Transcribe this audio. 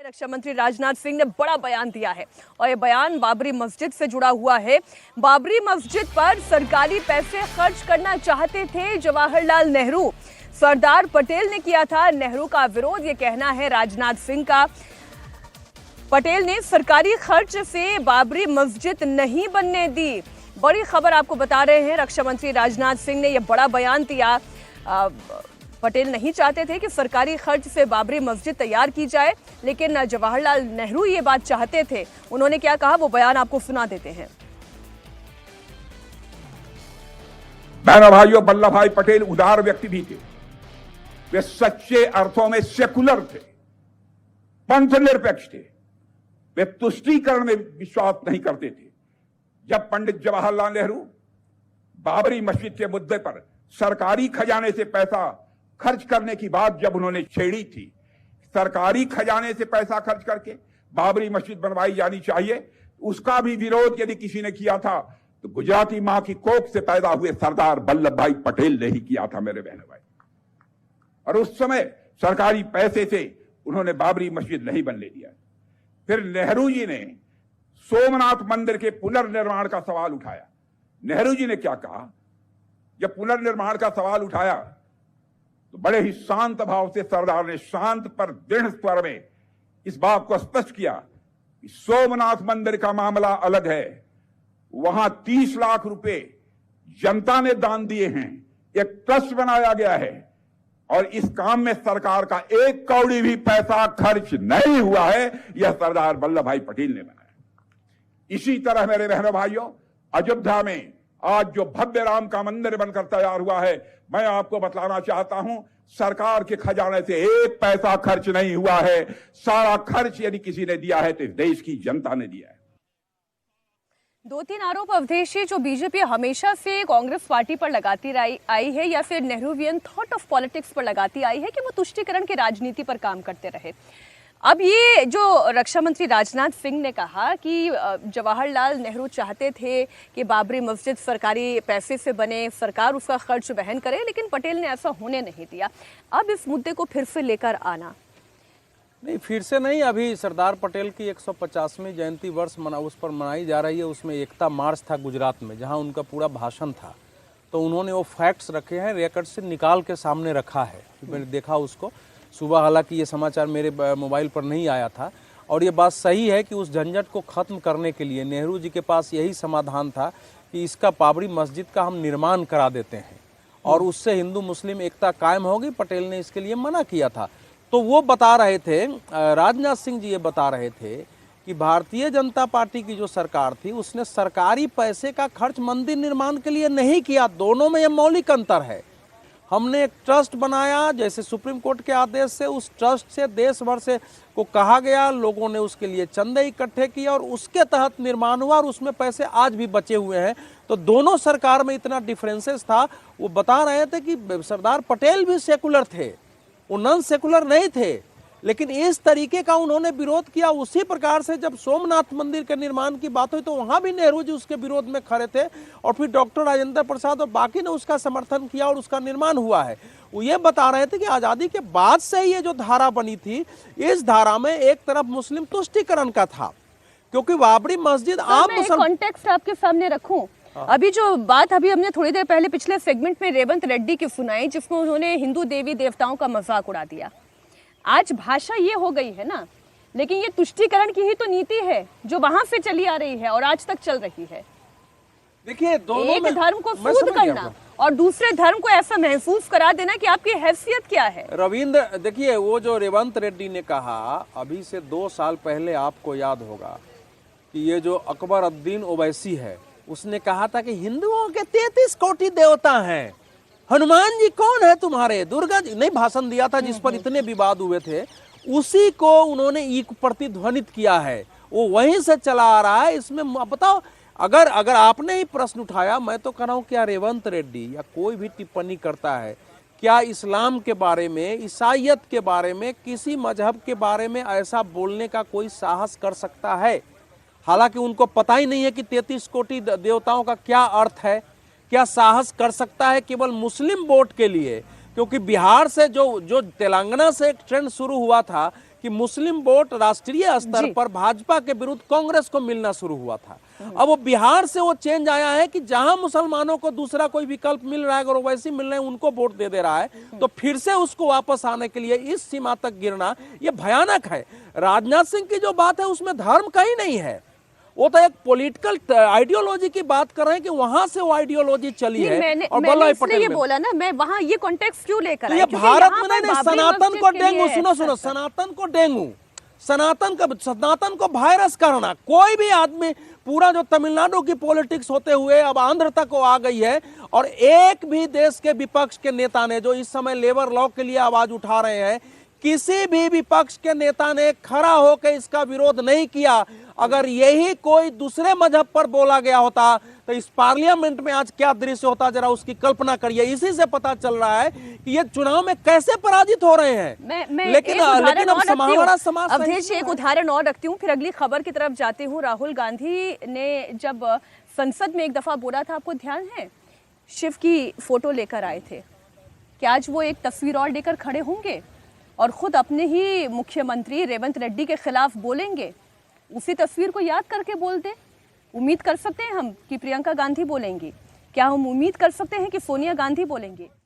रक्षा मंत्री राजनाथ सिंह ने बड़ा बयान दिया है और ये बयान बाबरी मस्जिद से जुड़ा हुआ है। बाबरी मस्जिद पर सरकारी पैसे खर्च करना चाहते थे जवाहरलाल नेहरू। सरदार पटेल ने किया था नेहरू का विरोध, ये कहना है राजनाथ सिंह का। पटेल ने सरकारी खर्च से बाबरी मस्जिद नहीं बनने दी। बड़ी खबर आपको बता रहे हैं, रक्षा मंत्री राजनाथ सिंह ने यह बड़ा बयान दिया। पटेल नहीं चाहते थे कि सरकारी खर्च से बाबरी मस्जिद तैयार की जाए, लेकिन जवाहरलाल नेहरू ये बात चाहते थे। उन्होंने क्या कहा वो बयान आपको सुना देते हैं। बहनों भाइयों, वल्लभ भाई पटेल उदार व्यक्ति भी थे। वे सच्चे अर्थों में सेकुलर थे, पंथ निरपेक्ष थे। वे तुष्टीकरण में विश्वास नहीं करते थे। जब पंडित जवाहरलाल नेहरू बाबरी मस्जिद के मुद्दे पर सरकारी खजाने से पैसा खर्च करने की बात जब उन्होंने छेड़ी थी, सरकारी खजाने से पैसा खर्च करके बाबरी मस्जिद बनवाई जानी चाहिए, उसका भी विरोध यदि किसी ने किया था तो गुजराती मां की कोख से पैदा हुए सरदार वल्लभ भाई पटेल ने ही किया था मेरे बहनों भाई। और उस समय सरकारी पैसे से उन्होंने बाबरी मस्जिद नहीं बनने दिया। फिर नेहरू जी ने सोमनाथ मंदिर के पुनर्निर्माण का सवाल उठाया। नेहरू जी ने क्या कहा, जब पुनर्निर्माण का सवाल उठाया तो बड़े ही शांत भाव से सरदार ने शांत पर दृढ़ स्वर में इस बात को स्पष्ट किया कि सोमनाथ मंदिर का मामला अलग है, वहां 30 लाख रुपए जनता ने दान दिए हैं, एक ट्रस्ट बनाया गया है और इस काम में सरकार का एक कौड़ी भी पैसा खर्च नहीं हुआ है। यह सरदार वल्लभ भाई पटेल ने बनाया। इसी तरह मेरे बहनों भाइयों, अयोध्या में आज जो भव्य राम का मंदिर बनकर तैयार हुआ है, मैं आपको बतलाना चाहता हूं, सरकार के खजाने से एक पैसा खर्च नहीं हुआ है। सारा खर्च यदि किसी ने दिया है तो इस देश की जनता ने दिया है। 2-3 आरोप अवधेशी जो बीजेपी हमेशा से कांग्रेस पार्टी पर लगाती आई है या फिर नेहरूवियन थॉट ऑफ पॉलिटिक्स पर लगाती आई है कि वो तुष्टीकरण की राजनीति पर काम करते रहे। अब ये जो रक्षा मंत्री राजनाथ सिंह ने कहा कि जवाहरलाल नेहरू चाहते थे कि बाबरी मस्जिद सरकारी पैसे से बने, सरकार उसका खर्च वहन करे, लेकिन पटेल ने ऐसा होने नहीं दिया। अब इस मुद्दे को फिर से लेकर आना नहीं, फिर से नहीं, अभी सरदार पटेल की 150वीं जयंती वर्ष उस पर मनाई जा रही है। उसमें एकता मार्च था गुजरात में, जहां उनका पूरा भाषण था, तो उन्होंने वो फैक्ट्स रखे हैं, रिकॉर्ड से निकाल के सामने रखा है। मैंने देखा उसको सुबह, हालांकि ये समाचार मेरे मोबाइल पर नहीं आया था। और ये बात सही है कि उस झंझट को ख़त्म करने के लिए नेहरू जी के पास यही समाधान था कि इसका बाबरी मस्जिद का हम निर्माण करा देते हैं और उससे हिंदू मुस्लिम एकता कायम होगी। पटेल ने इसके लिए मना किया था। तो वो बता रहे थे, राजनाथ सिंह जी ये बता रहे थे कि भारतीय जनता पार्टी की जो सरकार थी उसने सरकारी पैसे का खर्च मंदिर निर्माण के लिए नहीं किया। दोनों में यह मौलिक अंतर है। हमने एक ट्रस्ट बनाया, जैसे सुप्रीम कोर्ट के आदेश से उस ट्रस्ट से देश भर से को कहा गया, लोगों ने उसके लिए चंदे इकट्ठे किए और उसके तहत निर्माण हुआ और उसमें पैसे आज भी बचे हुए हैं। तो दोनों सरकार में इतना डिफरेंसेस था। वो बता रहे थे कि सरदार पटेल भी सेकुलर थे, वो नॉन सेकुलर नहीं थे, लेकिन इस तरीके का उन्होंने विरोध किया। उसी प्रकार से जब सोमनाथ मंदिर के निर्माण की बात हुई तो वहां भी नेहरू जी उसके विरोध में खड़े थे और फिर डॉक्टर राजेंद्र प्रसाद और बाकी ने उसका समर्थन किया और उसका निर्माण हुआ है। वो ये बता रहे थे कि आजादी के बाद से ये जो धारा बनी थी, इस धारा में एक तरफ मुस्लिम तुष्टीकरण का था, क्योंकि बाबरी मस्जिद आम कॉन्टेक्स्ट आपके सामने रखूं। अभी जो बात अभी हमने थोड़ी देर पहले पिछले सेगमेंट में रेवंत रेड्डी की सुनाई, जिसमें उन्होंने हिंदू देवी देवताओं का मजाक उड़ा दिया। आज भाषा ये हो गई है ना, लेकिन ये तुष्टीकरण की ही तो नीति है जो वहां से चली आ रही है और आज तक चल रही है। देखिए, दोनों एक धर्म को सूद करना और दूसरे धर्म को ऐसा महसूस करा देना कि आपकी हैसियत क्या है। रविंद्र, देखिए, वो जो रेवंत रेड्डी ने कहा अभी से 2 साल पहले, आपको याद होगा कि ये जो अकबर उद्दीन ओवैसी है, उसने कहा था कि हिंदुओं के 33 कोटि देवता हैं, हनुमान जी कौन है तुम्हारे, दुर्गा जी, नहीं भाषण दिया था जिस पर इतने विवाद हुए थे। उसी को उन्होंने प्रतिध्वनित किया है, वो वहीं से चला आ रहा है। इसमें बताओ, अगर आपने ही प्रश्न उठाया, मैं तो कह रहा हूं, क्या रेवंत रेड्डी या कोई भी टिप्पणी करता है, क्या इस्लाम के बारे में, ईसाइयत के बारे में, किसी मजहब के बारे में ऐसा बोलने का कोई साहस कर सकता है? हालांकि उनको पता ही नहीं है कि 33 कोटि देवताओं का क्या अर्थ है। क्या साहस कर सकता है केवल मुस्लिम वोट के लिए? क्योंकि बिहार से जो तेलंगाना से एक ट्रेंड शुरू हुआ था कि मुस्लिम वोट राष्ट्रीय स्तर जी। पर भाजपा के विरुद्ध कांग्रेस को मिलना शुरू हुआ था। अब वो बिहार से वो चेंज आया है कि जहां मुसलमानों को दूसरा कोई विकल्प मिल रहा है, अगर वैसे मिल रहे हैं, उनको वोट दे दे रहा है, तो फिर से उसको वापस आने के लिए इस सीमा तक गिरना ये भयानक है। राजनाथ सिंह की जो बात है उसमें धर्म का ही नहीं है, वो तो एक पॉलिटिकल आइडियोलॉजी की बात कर रहे हैं कि वहां से वो आइडियोलॉजी चली है। मैंने और वल्लभ भाई इसलिए पटेल ये में बोला ना, मैं वहां ये कॉन्टेक्स्ट क्यों लेकर तो आई, ये क्योंकि भारत यहाँ में पर नहीं, बाबरी सनातन मस्जिद को के लिए डेंगू, सुनो सुनो, सनातन को डेंगू, सनातन को वायरस करना, कोई भी आदमी, पूरा जो तमिलनाडु की पॉलिटिक्स होते हुए अब आंध्र तक वो आ गई है, और एक भी देश के विपक्ष के नेता ने, जो इस समय लेबर लॉ के लिए आवाज उठा रहे हैं, किसी भी विपक्ष के नेता ने खड़ा होकर इसका विरोध नहीं किया। अगर यही कोई दूसरे मजहब पर बोला गया होता तो इस पार्लियामेंट में आज क्या दृश्य होता, जरा उसकी कल्पना करिए। इसी से पता चल रहा है कि ये चुनाव में कैसे पराजित हो रहे हैं। लेकिन अब हमारा समाज, अवधेश एक उदाहरण और रखती हूँ, फिर अगली खबर की तरफ जाती हूँ। राहुल गांधी ने जब संसद में एक दफा बोला था, आपको ध्यान है, शिव की फोटो लेकर आए थे, क्या आज वो एक तस्वीर और लेकर खड़े होंगे और खुद अपने ही मुख्यमंत्री रेवंत रेड्डी के खिलाफ बोलेंगे? उसी तस्वीर को याद करके बोल दे। उम्मीद कर सकते हैं हम कि प्रियंका गांधी बोलेंगी? क्या हम उम्मीद कर सकते हैं कि सोनिया गांधी बोलेंगी?